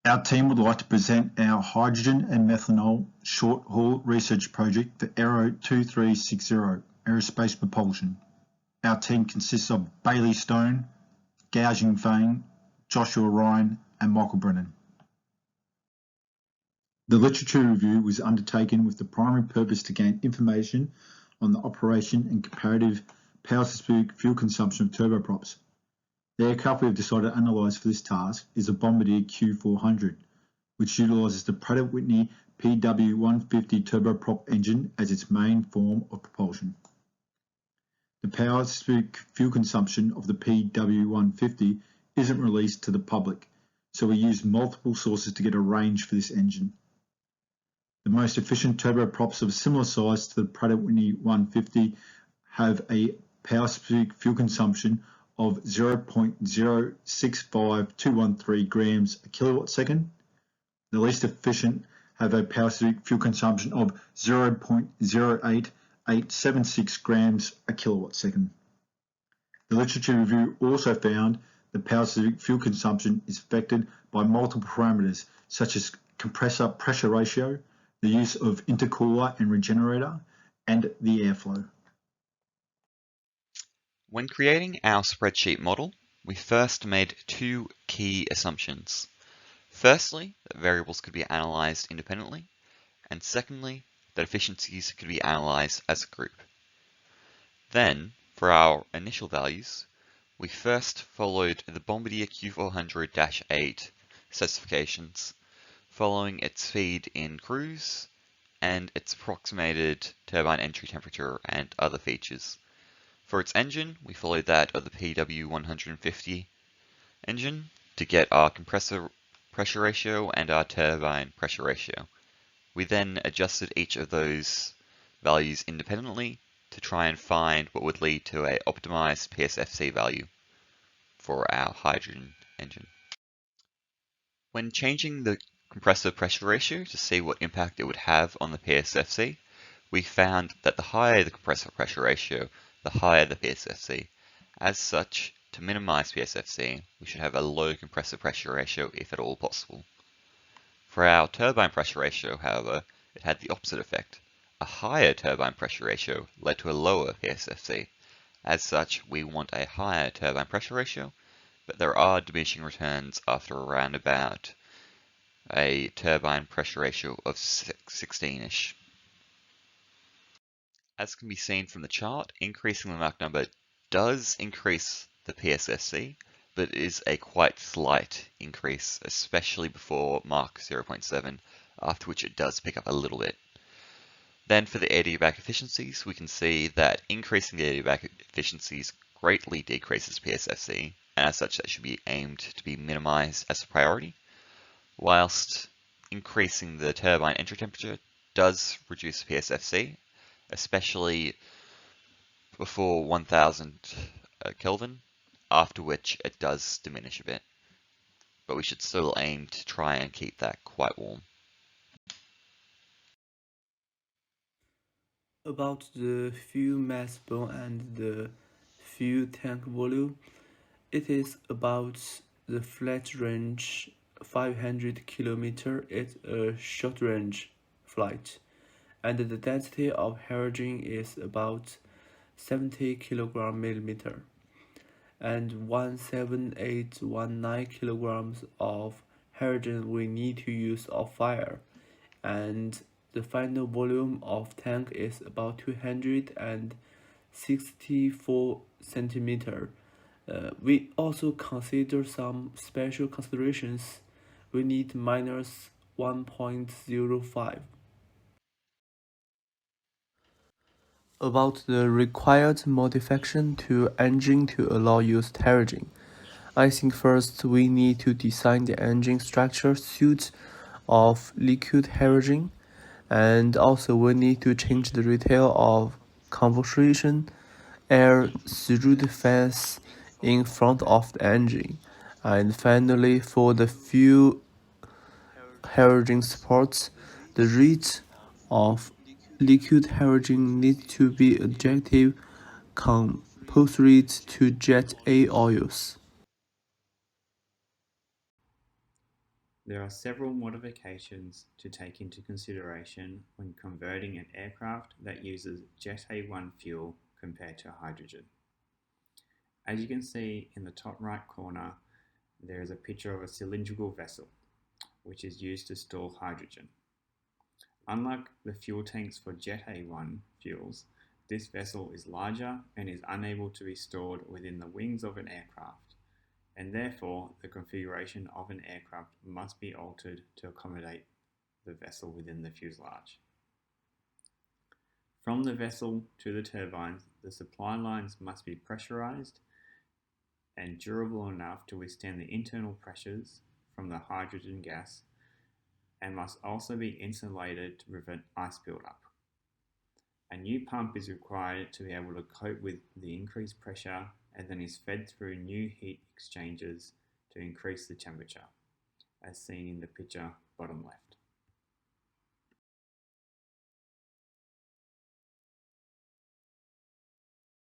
Our team would like to present our hydrogen and methanol short-haul research project for Aero 2360, aerospace propulsion. Our team consists of Bailey Stone, Gouging Fane, Joshua Ryan, and Michael Brennan. The literature review was undertaken with the primary purpose to gain information on the operation and comparative power-specific fuel consumption of turboprops. The aircraft we have decided to analyse for this task is a Bombardier Q400, which utilises the Pratt & Whitney PW150 turboprop engine as its main form of propulsion. The power-specific fuel consumption of the PW150 isn't released to the public, so we used multiple sources to get a range for this engine. The most efficient turboprops of similar size to the Pratt & Whitney 150 have a power-specific fuel consumption of 0.065213 grams a kilowatt second. The least efficient have a power-specific fuel consumption of 0.087876 grams a kilowatt second. The literature review also found the power-specific fuel consumption is affected by multiple parameters such as compressor pressure ratio, the use of intercooler and regenerator, and the airflow. When creating our spreadsheet model, we first made two key assumptions. Firstly, that variables could be analysed independently, and secondly, that efficiencies could be analysed as a group. Then, for our initial values, we first followed the Bombardier Q400-8 specifications, following its feed in cruise and its approximated turbine entry temperature and other features. For its engine, we followed that of the PW150 engine to get our compressor pressure ratio and our turbine pressure ratio. We then adjusted each of those values independently to try and find what would lead to an optimized PSFC value for our hydrogen engine. When changing the compressor pressure ratio to see what impact it would have on the PSFC, we found that the higher the compressor pressure ratio, the higher the PSFC. As such, to minimize PSFC, we should have a low compressor pressure ratio if at all possible. For our turbine pressure ratio, however, it had the opposite effect. A higher turbine pressure ratio led to a lower PSFC. As such, we want a higher turbine pressure ratio, but there are diminishing returns after around about a turbine pressure ratio of 16-ish. As can be seen from the chart, increasing the Mach number does increase the PSFC, but is a quite slight increase, especially before Mach 0.7, after which it does pick up a little bit. Then for the adiabatic efficiencies, we can see that increasing the adiabatic efficiencies greatly decreases PSFC, and as such that should be aimed to be minimized as a priority, whilst increasing the turbine entry temperature does reduce PSFC, especially before 1000 Kelvin, after which it does diminish a bit. But we should still aim to try and keep that quite warm. About the fuel mass burn and the fuel tank volume, it is about the flat range 500 km is a short range flight, and the density of hydrogen is about 70 kg/mm, and 17819 kilograms of hydrogen we need to use of fire, and the final volume of tank is about 264 centimeter. We also consider some special considerations. We need minus 1.05. About the required modification to engine to allow use hydrogen. I think first we need to design the engine structure suit of liquid hydrogen, and also we need to change the retail of convection air through the fans in front of the engine. And finally, for the fuel hydrogen supports, the rate of liquid hydrogen needs to be adjective commensurate to jet A oils. There are several modifications to take into consideration when converting an aircraft that uses Jet A1 fuel compared to hydrogen. As you can see in the top right corner, there is a picture of a cylindrical vessel, which is used to store hydrogen. Unlike the fuel tanks for Jet A1 fuels, this vessel is larger and is unable to be stored within the wings of an aircraft, and therefore the configuration of an aircraft must be altered to accommodate the vessel within the fuselage. From the vessel to the turbines, the supply lines must be pressurized and durable enough to withstand the internal pressures from the hydrogen gas, and must also be insulated to prevent ice buildup. A new pump is required to be able to cope with the increased pressure, and then is fed through new heat exchangers to increase the temperature, as seen in the picture bottom left.